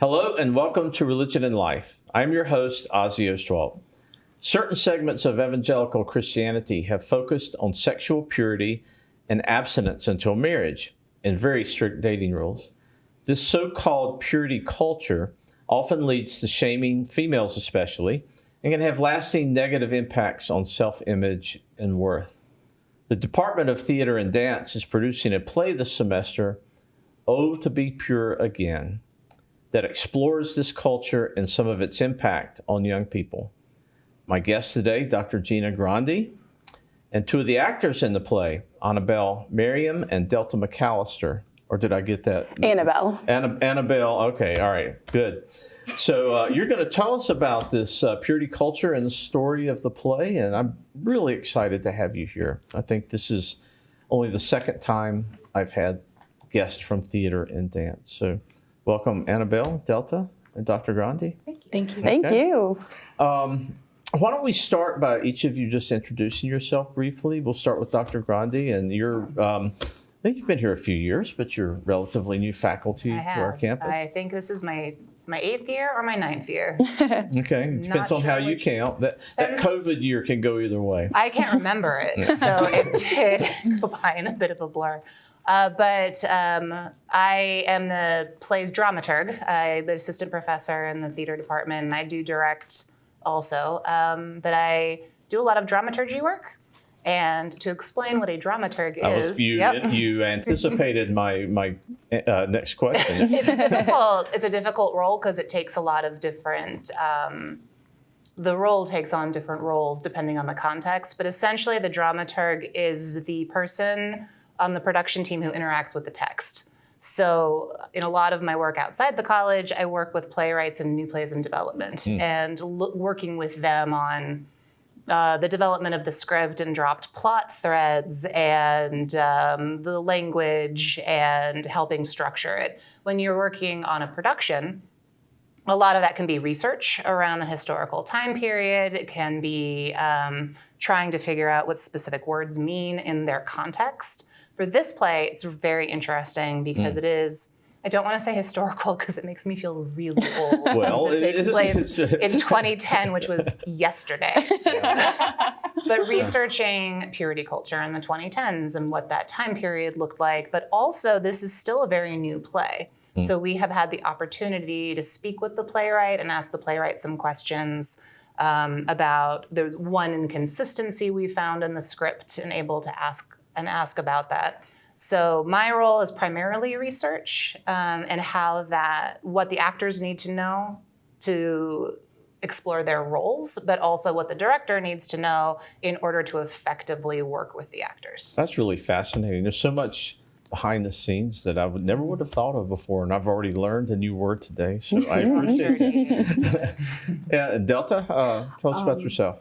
Hello and welcome to Religion and Life. I'm your host, Ozzy Ostwald. Certain segments of evangelical Christianity have focused on sexual purity and abstinence until marriage and very strict dating rules. This so-called purity culture often leads to shaming females especially and can have lasting negative impacts on self-image and worth. The Department of Theater and Dance is producing a play this semester, Oh, to be Pure Again, that explores this culture and some of its impact on young people. My guests today, Dr. Gina Grandi, and two of the actors in the play, Annabelle Merriam and Delta McAllister. Or did I get that? Annabelle. Annabelle, okay, all right, good. So you're going to tell us about this purity culture and the story of the play, and I'm really excited to have you here. I think this is only the second time I've had guests from theater and dance. So welcome, Annabelle, Delta, and Dr. Grandi. Thank you. Thank you. Why don't we start by each of you just introducing yourself briefly. We'll start with Dr. Grandi, and you're, I think you've been here a few years, but you're relatively new faculty to our campus. I think this is my 8th year or my 9th year. Okay, depends on how you count. That COVID year can go either way. I can't remember it, so it did go by in a bit of a blur. But I am the play's dramaturg. I'm an assistant professor in the theater department, and I do direct also. But I do a lot of dramaturgy work. And to explain what a dramaturg is, you anticipated my next question. It's a difficult role because it takes a lot of different. The role takes on different roles depending on the context. But essentially, the dramaturg is the person on the production team who interacts with the text. So in a lot of my work outside the college, I work with playwrights and new plays in development and working with them on the development of the script and dropped plot threads and the language and helping structure it. When you're working on a production, a lot of that can be research around the historical time period. It can be trying to figure out what specific words mean in their context. For this play, it's very interesting because it is, I don't want to say historical because it makes me feel really old. Well, it takes place in 2010, which was yesterday. But researching purity culture in the 2010s and what that time period looked like, but also this is still a very new play. So we have had the opportunity to speak with the playwright and ask the playwright some questions about, there's one inconsistency we found in the script and able to ask about that. So my role is primarily research and what the actors need to know to explore their roles, but also what the director needs to know in order to effectively work with the actors. That's really fascinating. There's so much behind the scenes that I never would have thought of before, and I've already learned a new word today, so I appreciate it. Yeah, Delta, tell us about yourself.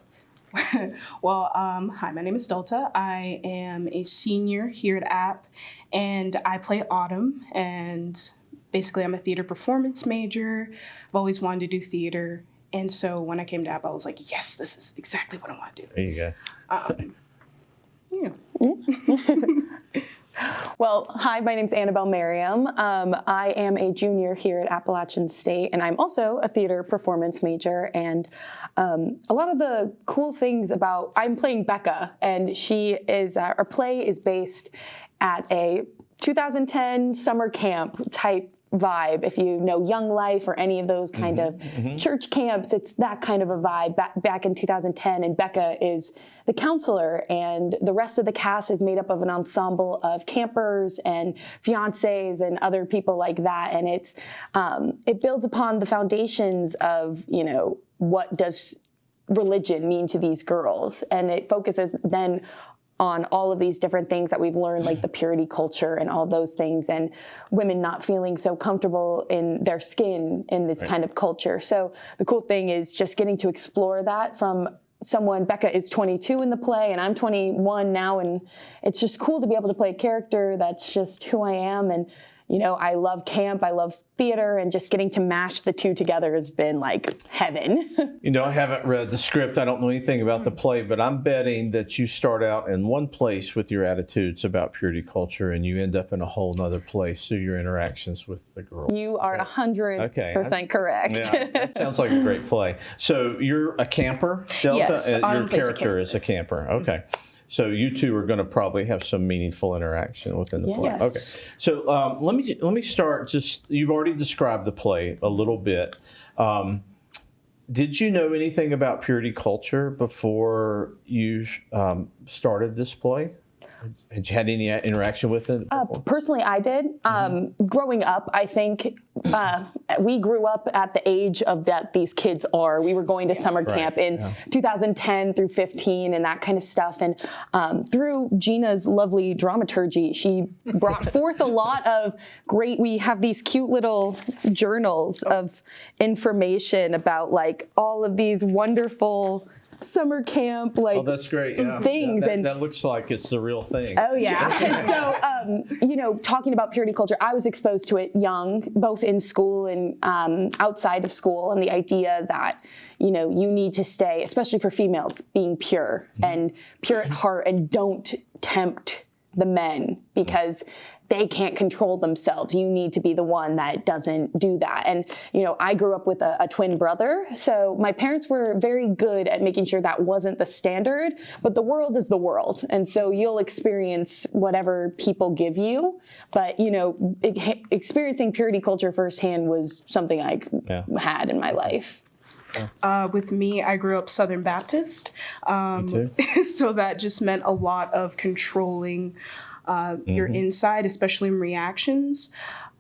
Well, hi, my name is Delta. I am a senior here at App, and I play Autumn, and basically I'm a theater performance major. I've always wanted to do theater, and so when I came to App, I was like, yes, this is exactly what I want to do. There you Yeah. Well, hi, my name's Annabelle Merriam. I am a junior here at Appalachian State, and I'm also a theater performance major. And a lot of the cool things I'm playing Becca, and our play is based at a 2010 summer camp type vibe. If you know Young Life or any of those kind of church camps, it's that kind of a vibe back in 2010. And Becca is the counselor, and the rest of the cast is made up of an ensemble of campers and fiancés and other people like that. And it builds upon the foundations of, what does religion mean to these girls? And it focuses then on all of these different things that we've learned, like the purity culture and all those things, and women not feeling so comfortable in their skin in this kind of culture. So the cool thing is just getting to explore that from someone. Becca is 22 in the play, and I'm 21 now, and it's just cool to be able to play a character that's just who I am. And I love camp, I love theater, and just getting to mash the two together has been like heaven. I haven't read the script. I don't know anything about the play, but I'm betting that you start out in one place with your attitudes about purity culture and you end up in a whole nother place through your interactions with the girls. You are 100% correct. Yeah, that sounds like a great play. So you're a camper, Delta? Yes, Your Autumn plays a character is a camper. Okay. So you two are going to probably have some meaningful interaction within the play. Yes. Okay. So let me start. You've already described the play a little bit. Did you know anything about purity culture before you started this play? Had you had any interaction with it before? Personally, I did. Growing up, I think we grew up at the age of that these kids are. We were going to summer camp in 2010 through 15 and that kind of stuff. And through Gina's lovely dramaturgy, she brought forth a lot of we have these cute little journals of information about like all of these wonderful summer camp That's great. Yeah. things. That looks like it's the real thing. Oh, yeah. So, talking about purity culture, I was exposed to it young, both in school and outside of school, and the idea that, you need to stay, especially for females, being pure and pure at heart and don't tempt the men because they can't control themselves. You need to be the one that doesn't do that. And, I grew up with a twin brother. So my parents were very good at making sure that wasn't the standard, but the world is the world. And so you'll experience whatever people give you. But, experiencing purity culture firsthand was something I had in my life. With me, I grew up Southern Baptist. Me too. So that just meant a lot of controlling your inside, especially in reactions.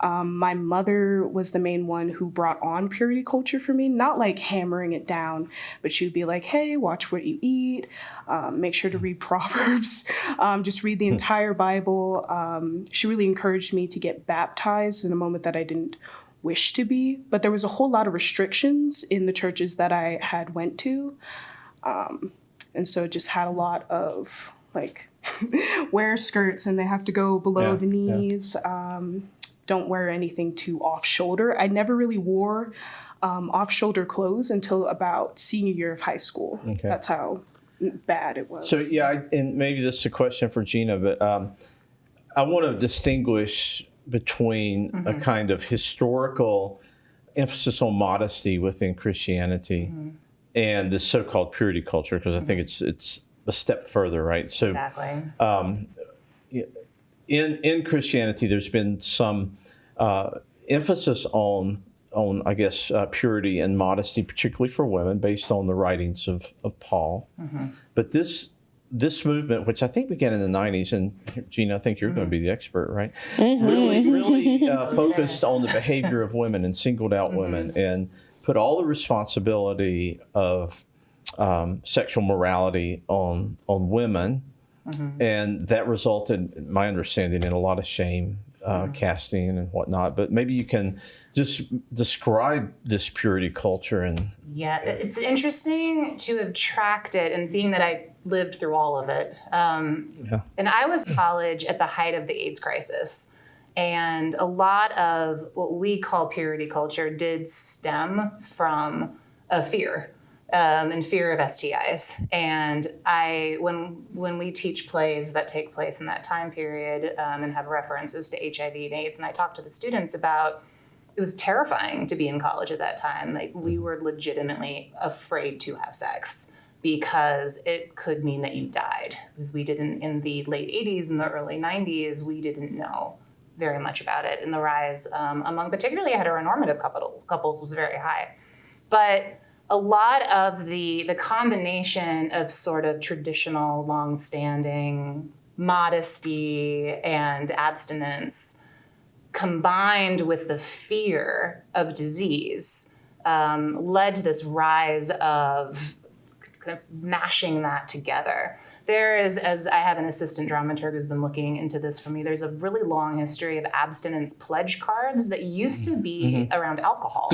My mother was the main one who brought on purity culture for me, not like hammering it down, but she would be like, hey, watch what you eat, make sure to read Proverbs, just read the entire Bible. She really encouraged me to get baptized in a moment that I didn't wish to be, but there was a whole lot of restrictions in the churches that I had went to. And so it just had a lot of like wear skirts and they have to go below the knees. Don't wear anything too off shoulder. I never really wore off shoulder clothes until about senior year of high school. Okay. That's how bad it was. So and maybe this is a question for Gina, but I want to distinguish between a kind of historical emphasis on modesty within Christianity and this so-called purity culture, because I think it's a step further, right? So exactly. In Christianity, there's been some emphasis on I guess, purity and modesty, particularly for women, based on the writings of Paul. But this movement, which I think began in the 90s, and Gina, I think you're going to be the expert, right? Really focused on the behavior of women and singled out women and put all the responsibility of sexual morality on women. And that resulted, in my understanding, in a lot of shame casting and whatnot. But maybe you can just describe this purity culture. And yeah, it's interesting to have tracked it, and being that I lived through all of it. And I was in college at the height of the AIDS crisis. And a lot of what we call purity culture did stem from a fear. And fear of STIs. And when we teach plays that take place in that time period and have references to HIV and AIDS, and I talk to the students about, it was terrifying to be in college at that time. Like, we were legitimately afraid to have sex because it could mean that you died. Because we didn't, in the late 80s and the early 90s, we didn't know very much about it. And the rise among particularly heteronormative couples was very high. But a lot of the combination of sort of traditional, long-standing modesty and abstinence combined with the fear of disease led to this rise of kind of mashing that together. There is, as I have an assistant dramaturg who's been looking into this for me, there's a really long history of abstinence pledge cards that used to be around alcohol.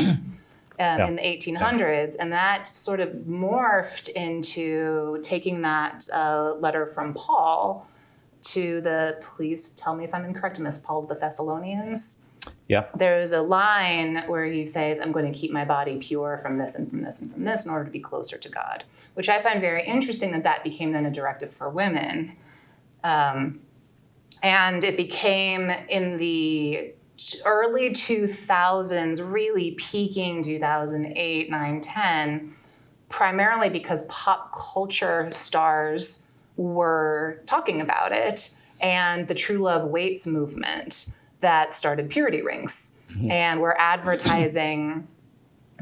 In the 1800s, and that sort of morphed into taking that letter from Paul to please tell me if I'm incorrect in this, Paul to the Thessalonians. Yeah. There's a line where he says, I'm going to keep my body pure from this and from this and from this in order to be closer to God, which I find very interesting that became then a directive for women. And it became in the early 2000s, really peaking 2008, 9, 10, primarily because pop culture stars were talking about it, and the True Love Waits movement that started purity rings. And were advertising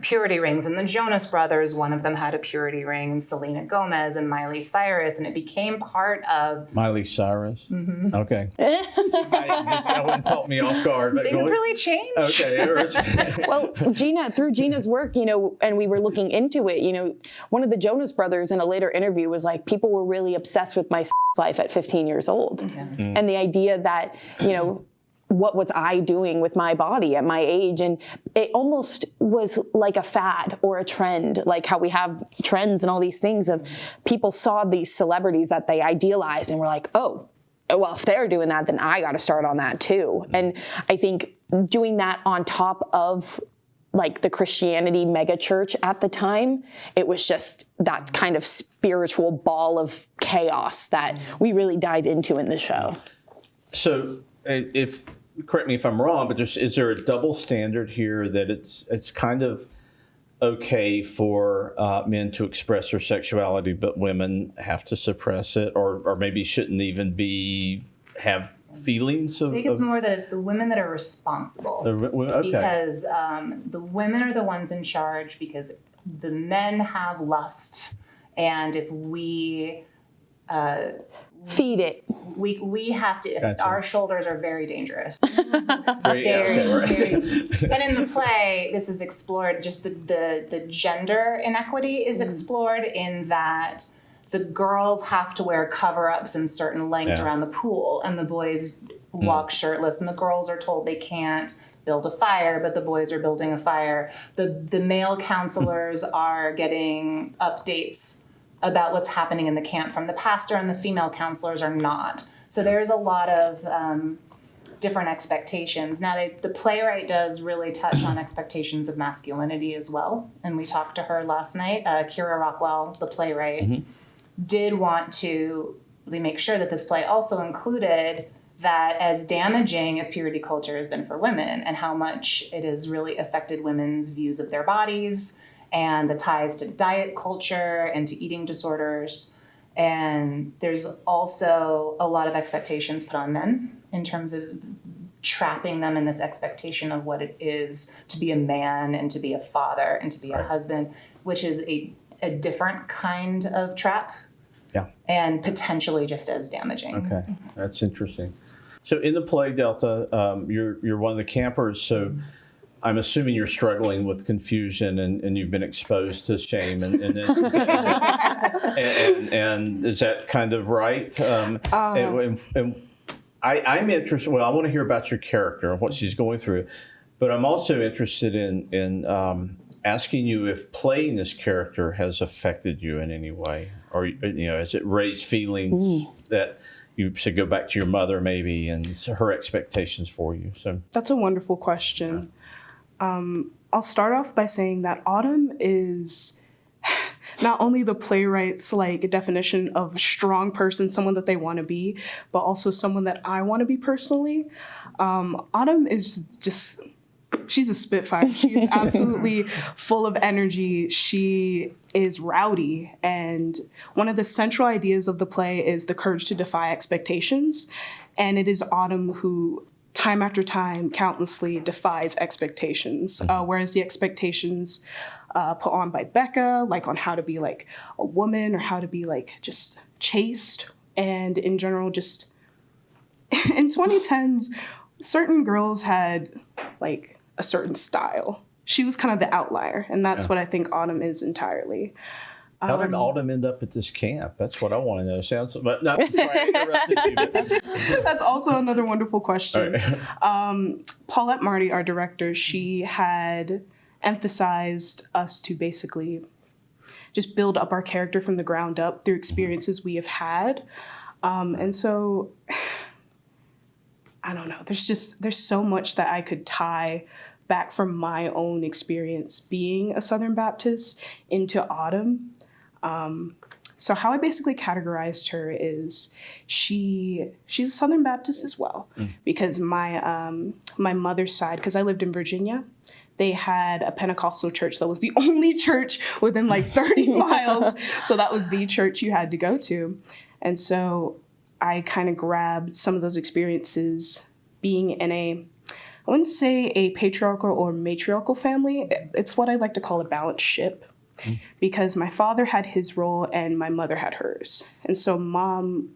purity rings. And the Jonas Brothers, one of them had a purity ring, and Selena Gomez and Miley Cyrus, and it became part of... Miley Cyrus? Okay. That one caught me off guard. But Things really changed. Okay. Well, through Gina's work, and we were looking into it, one of the Jonas Brothers in a later interview was like, people were really obsessed with my life at 15 years old. And the idea that, what was I doing with my body at my age? And it almost was like a fad or a trend, like how we have trends and all these things of people saw these celebrities that they idealized and were like, oh, well, if they're doing that, then I got to start on that too. And I think doing that on top of like the Christianity mega church at the time, it was just that kind of spiritual ball of chaos that we really dive into in the show. So correct me if I'm wrong, but is there a double standard here that it's kind of okay for men to express their sexuality, but women have to suppress it, or maybe shouldn't even have feelings of? I think it's more that it's the women that are responsible. Okay. Because the women are the ones in charge, because the men have lust, and if we feed it. We have to. Gotcha. Our shoulders are very dangerous. Very. Very. And in the play, this is explored. Just the gender inequity is explored in that the girls have to wear cover-ups in certain lengths around the pool, and the boys walk shirtless, and the girls are told they can't build a fire, but the boys are building a fire. The male counselors are getting updates about what's happening in the camp from the pastor, and the female counselors are not. So there's a lot of different expectations. Now, the playwright does really touch on expectations of masculinity as well. And we talked to her last night. Kira Rockwell, the playwright, did want to really make sure that this play also included that as damaging as purity culture has been for women, and how much it has really affected women's views of their bodies, and the ties to diet culture and to eating disorders. And there's also a lot of expectations put on men in terms of trapping them in this expectation of what it is to be a man and to be a father and to be a husband, which is a different kind of trap. Yeah. And potentially just as damaging. Okay, that's interesting. So in the play, Delta, you're one of the campers, so I'm assuming you're struggling with confusion, and you've been exposed to shame, and is that kind of right? And I'm interested. Well, I want to hear about your character and what she's going through, but I'm also interested in asking you if playing this character has affected you in any way, or has it raised feelings that you should go back to your mother maybe and her expectations for you. So that's a wonderful question. I'll start off by saying that Autumn is not only the playwright's definition of a strong person, someone that they want to be, but also someone that I want to be personally. Autumn is just, she's a spitfire. She is absolutely full of energy. She is rowdy. And one of the central ideas of the play is the courage to defy expectations. And it is Autumn who, time after time, countlessly defies expectations, whereas the expectations put on by Becca, on how to be a woman, or how to be just chaste, and in general, just in 2010s, certain girls had a certain style. She was kind of the outlier, and that's what I think Autumn is entirely. How did Autumn end up at this camp? That's what I want to know. Sounds, but not sorry, I interrupted you. But. That's also another wonderful question. Right. Paulette Marty, our director, she had emphasized us to basically just build up our character from the ground up through experiences we have had. And so I don't know. There's so much that I could tie back from my own experience being a Southern Baptist into Autumn. So how I basically categorized her is she's a Southern Baptist as well, because my mother's side, because I lived in Virginia, they had a Pentecostal church that was the only church within like 30 miles. So that was the church you had to go to. And so I kind of grabbed some of those experiences being in I wouldn't say a patriarchal or matriarchal family. It's what I like to call a balanced ship, because my father had his role and my mother had hers. And so Mom,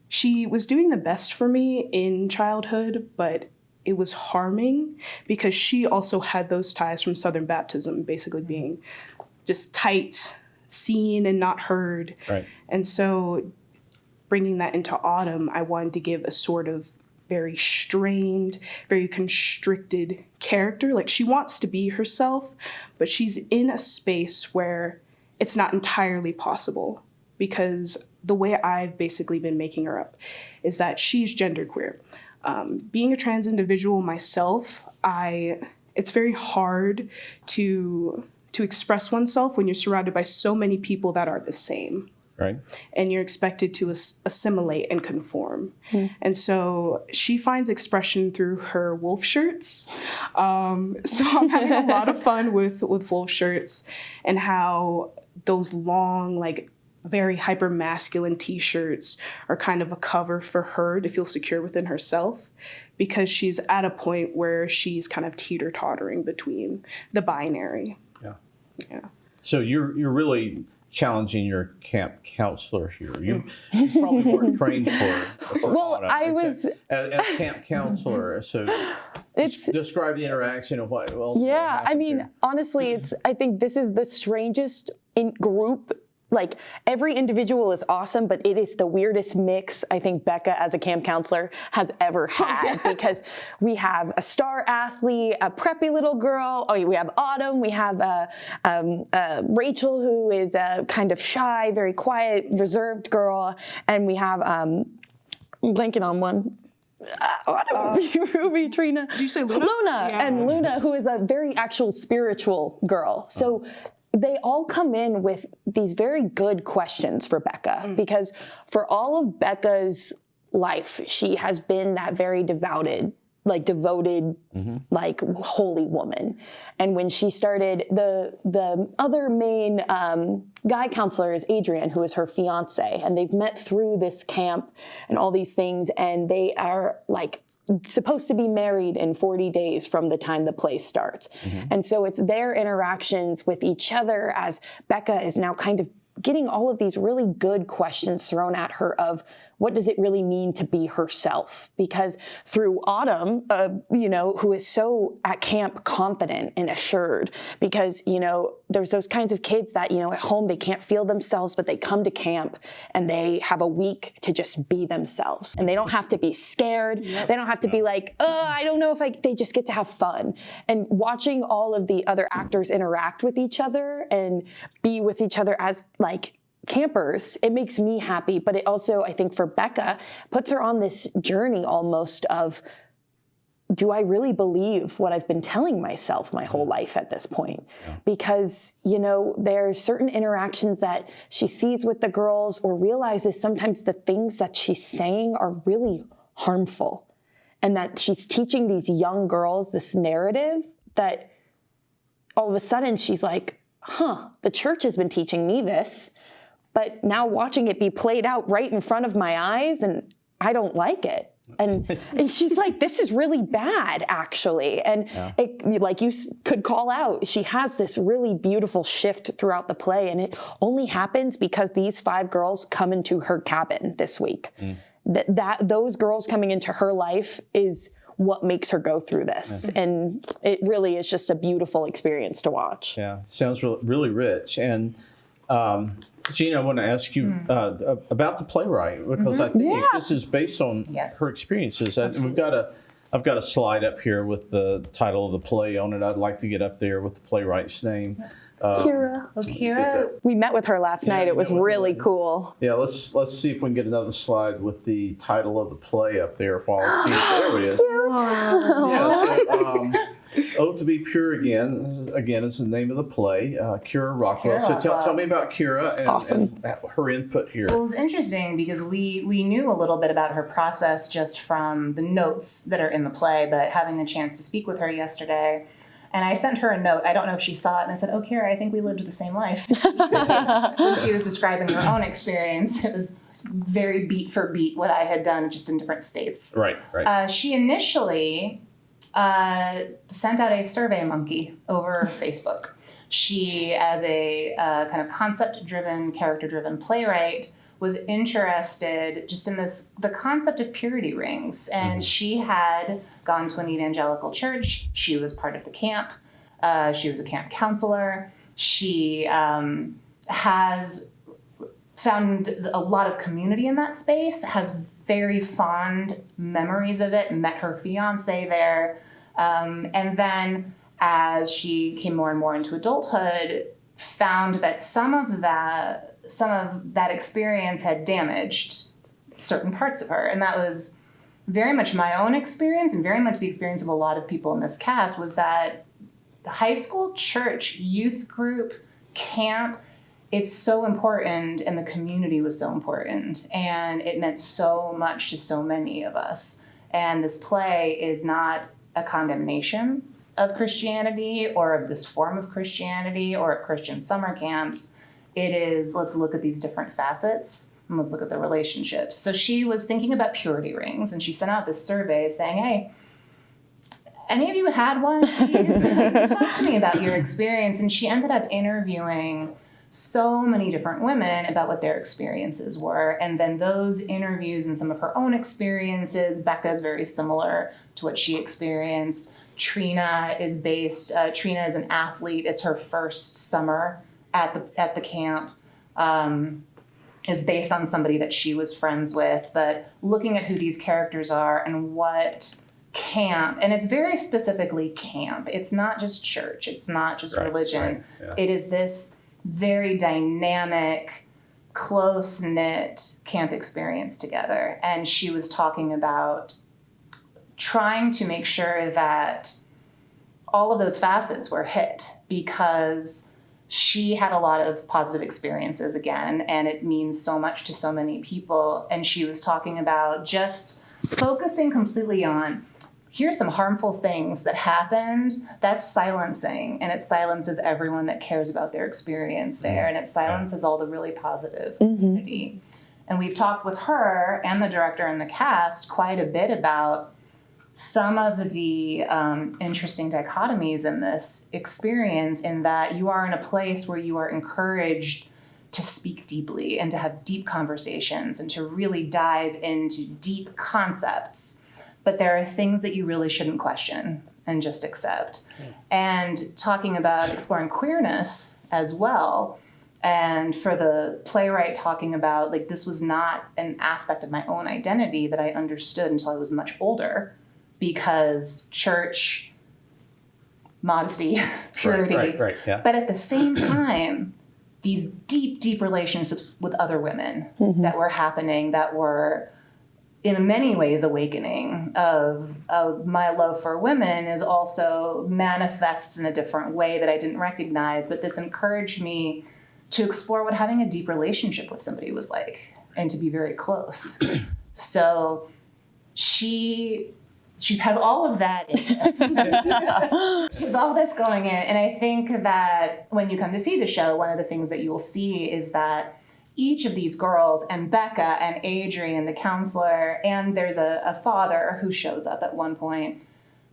she was doing the best for me in childhood, but it was harming because she also had those ties from Southern Baptism, basically being just tight, seen and not heard. Right. And so bringing that into Autumn, I wanted to give a sort of very strained, very constricted character. Like, she wants to be herself, but she's in a space where it's not entirely possible, because the way I've basically been making her up is that she's genderqueer. Being a trans individual myself, it's very hard to express oneself when you're surrounded by so many people that are the same. Right. And you're expected to assimilate and conform. And so she finds expression through her wolf shirts. So I'm having a lot of fun with wolf shirts, and how those long, like, very hyper masculine t-shirts are kind of a cover for her to feel secure within herself, because she's at a point where she's kind of teeter-tottering between the binary. Yeah. So you're really challenging your camp counselor here. You probably weren't trained for Well, Autumn. I was- as camp counselor. So describe the interaction and what else. Yeah, I happens mean, here. honestly, I think this is the strangest group. Like, every individual is awesome, but it is the weirdest mix I think Becca as a camp counselor has ever had, because we have a star athlete, a preppy little girl. Oh, we have Autumn. We have Rachel, who is a kind of shy, very quiet, reserved girl, and we have I'm blanking on one. Ruby, Trina. Did you say Luna? Luna, Yeah. and Luna, who is a very actual spiritual girl. So they all come in with these very good questions for Becca, because for all of Becca's life, she has been that very devoted, like holy woman. And when she started, the other main guy counselor is Adrian, who is her fiance, and they've met through this camp and all these things, and they are like supposed to be married in 40 days from the time the play starts. And so it's their interactions with each other as Becca is now kind of getting all of these really good questions thrown at her of what does it really mean to be herself? Because through Autumn, who is so at camp confident and assured, because, there's those kinds of kids that, at home they can't feel themselves, but they come to camp and they have a week to just be themselves. And they don't have to be scared. They don't have to be like, I don't know if they just get to have fun. And watching all of the other actors interact with each other and be with each other as like campers, it makes me happy. But it also, I think for Becca, puts her on this journey almost of, do I really believe what I've been telling myself my whole life at this point? Because, there's certain interactions that she sees with the girls, or realizes sometimes the things that she's saying are really harmful, and that she's teaching these young girls this narrative that all of a sudden she's like, the church has been teaching me this, but now watching it be played out right in front of my eyes, and I don't like it. And she's like, this is really bad, actually. And it, like you could call out, she has this really beautiful shift throughout the play. And it only happens because these 5 girls come into her cabin this week. Those girls coming into her life is what makes her go through this. And it really is just a beautiful experience to watch. Yeah, sounds really rich. And Gina, I want to ask you about the playwright, because I think this is based on her experiences. We've got I've got a slide up here with the title of the play on it. I'd like to get up there with the playwright's name. Kira. Well, Kira, We met with her last night. It was met with her really last- cool. Yeah, let's see if we can get another slide with the title of the play up there. While there it is. Yeah, so, Oath to be Pure again is the name of the play. Kira Rockwell. Kira So Rockwell. tell me about Kira and, Awesome. and her input here. well, it was interesting because we knew a little bit about her process just from the notes that are in the play, but having the chance to speak with her yesterday, and I sent her a note. I don't know if she saw it, and I said, "Oh, Kira, I think we lived the same life." When she was describing her own experience, it was very beat for beat what I had done, just in different states. Right, right. She initially sent out a survey monkey over Facebook. She, as a kind of concept-driven, character-driven playwright, was interested just in the concept of purity rings. And she had gone to an evangelical church. She was part of the camp. She was a camp counselor. She has found a lot of community in that space, has very fond memories of it, met her fiance there. And then as she came more and more into adulthood, found that some of that experience had damaged certain parts of her. And that was very much my own experience and very much the experience of a lot of people in this cast, was that the high school, church, youth group, camp, it's so important, and the community was so important, and it meant so much to so many of us. And this play is not a condemnation of Christianity or of this form of Christianity or at Christian summer camps. It is, let's look at these different facets and let's look at the relationships. So she was thinking about purity rings, and she sent out this survey saying, "Hey, any of you had one? Please talk to me about your experience." And she ended up interviewing so many different women about what their experiences were. And then those interviews and some of her own experiences, Becca's very similar to what she experienced. Trina is an athlete. It's her first summer at the camp. Is based on somebody that she was friends with, but looking at who these characters are and what camp, and it's very specifically camp. It's not just church. It's not just religion. Right, yeah. It is this very dynamic, close-knit camp experience together. And she was talking about trying to make sure that all of those facets were hit, because she had a lot of positive experiences again, and it means so much to so many people. And she was talking about just focusing completely on, here's some harmful things that happened. That's silencing, and it silences everyone that cares about their experience there, and it silences all the really positive community. And we've talked with her and the director and the cast quite a bit about some of the interesting dichotomies in this experience, in that you are in a place where you are encouraged to speak deeply and to have deep conversations and to really dive into deep concepts. But there are things that you really shouldn't question and just accept. And talking about exploring queerness as well. And for the playwright talking about, like, this was not an aspect of my own identity that I understood until I was much older, because church, modesty, purity. Right, yeah. But at the same time, these deep, deep relationships with other women that were happening, that were in many ways awakening of my love for women, is also manifests in a different way that I didn't recognize. But this encouraged me to explore what having a deep relationship with somebody was like, and to be very close. So she has all of that in there. She has all this going in. And I think that when you come to see the show, one of the things that you will see is that each of these girls, and Becca and Adrian, the counselor, and there's a father who shows up at one point,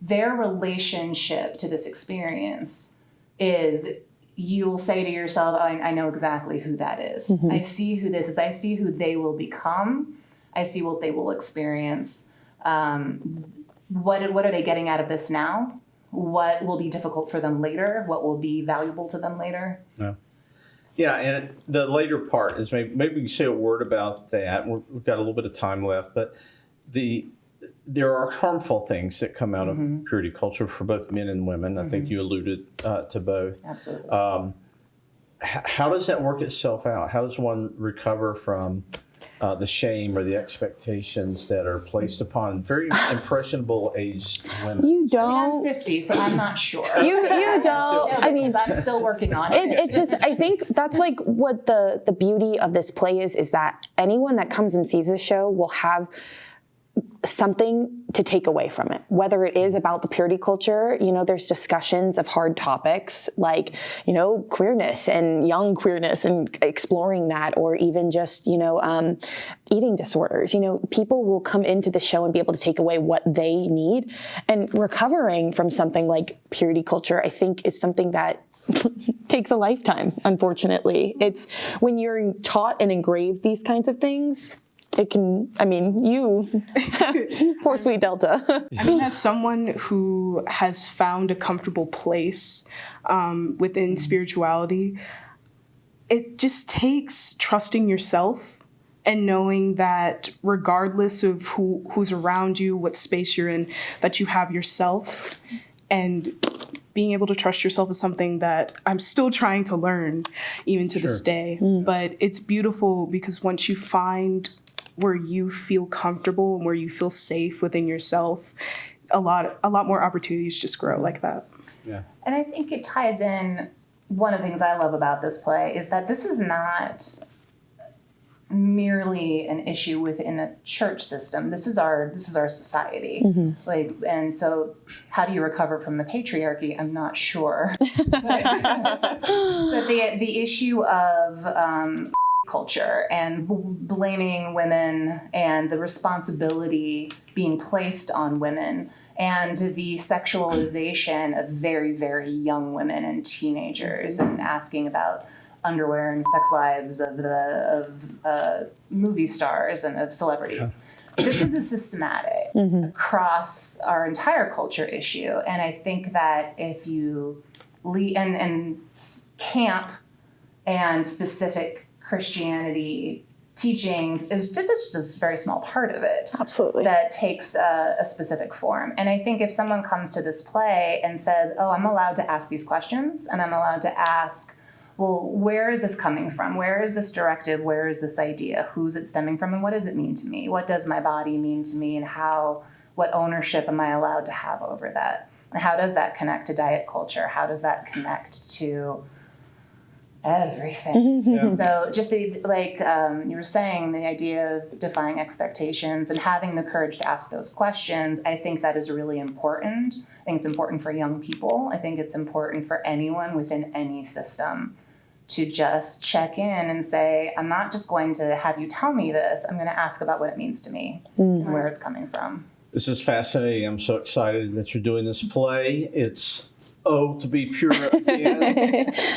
their relationship to this experience is, you'll say to yourself, oh, I know exactly who that is. I see who this is. I see who they will become. I see what they will experience. What are they getting out of this now? What will be difficult for them later? What will be valuable to them later? Yeah, and the later part is maybe we can say a word about that. We've got a little bit of time left, but there are harmful things that come out of purity culture for both men and women. I think you alluded to both. Absolutely. How does that work itself out? How does one recover from the shame or the expectations that are placed upon very impressionable aged women? You I'm don't. 50, so I'm not sure. You don't. I mean, I'm still working on it. it's just, I think that's like what the beauty of this play is that anyone that comes and sees this show will have something to take away from it, whether it is about the purity culture. There's discussions of hard topics like, queerness and young queerness and exploring that, or even just, eating disorders. People will come into the show and be able to take away what they need. And recovering from something like purity culture, I think, is something that takes a lifetime, unfortunately. It's when you're taught and engraved these kinds of things, it can, you, poor sweet Delta. As someone who has found a comfortable place within spirituality, it just takes trusting yourself and knowing that regardless of who's around you, what space you're in, that you have yourself. And being able to trust yourself is something that I'm still trying to learn even to this day. But it's beautiful because once you find where you feel comfortable and where you feel safe within yourself, a lot more opportunities just grow like that. Yeah. And I think it ties in, one of the things I love about this play is that this is not merely an issue within a church system. This is our society. And so how do you recover from the patriarchy? I'm not sure. But the issue of culture and blaming women and the responsibility being placed on women and the sexualization of very, very young women and teenagers, and asking about underwear and sex lives of movie stars and of celebrities. This is a systematic across our entire culture issue. And I think that if you and camp and specific Christianity teachings is just a very small part of it. Absolutely. That takes a specific form. And I think if someone comes to this play and says, oh, I'm allowed to ask these questions, and I'm allowed to ask, well, where is this coming from? Where is this directive? Where is this idea? Who's it stemming from? And what does it mean to me? What does my body mean to me? And what ownership am I allowed to have over that? And how does that connect to diet culture? How does that connect to everything? Yeah. So just you were saying, the idea of defying expectations and having the courage to ask those questions, I think that is really important. I think it's important for young people. I think it's important for anyone within any system to just check in and say, I'm not just going to have you tell me this, I'm going to ask about what it means to me and where it's coming from. This is fascinating. I'm so excited that you're doing this play. It's to be pure again.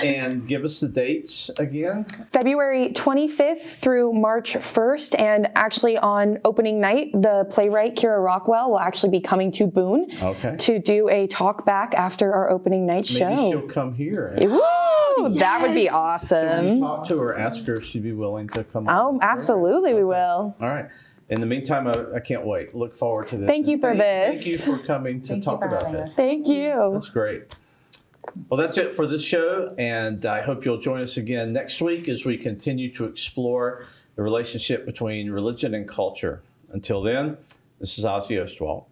And give us the dates again. February 25th through March 1st. And actually on opening night, the playwright Kira Rockwell will actually be coming to Boone to do a talk back after our opening night show. Maybe she'll come here. Woo! That would be Can awesome. you talk to her, ask her if she'd be willing to come Oh, on? absolutely, we will. All right. In the meantime, I can't wait. Look forward to this. Thank you for this. Thank you for coming to Thank you talk for about having this. us. Thank you. That's great. Well, that's it for this show, and I hope you'll join us again next week as we continue to explore the relationship between religion and culture. Until then, this is Ozzy Ostwald.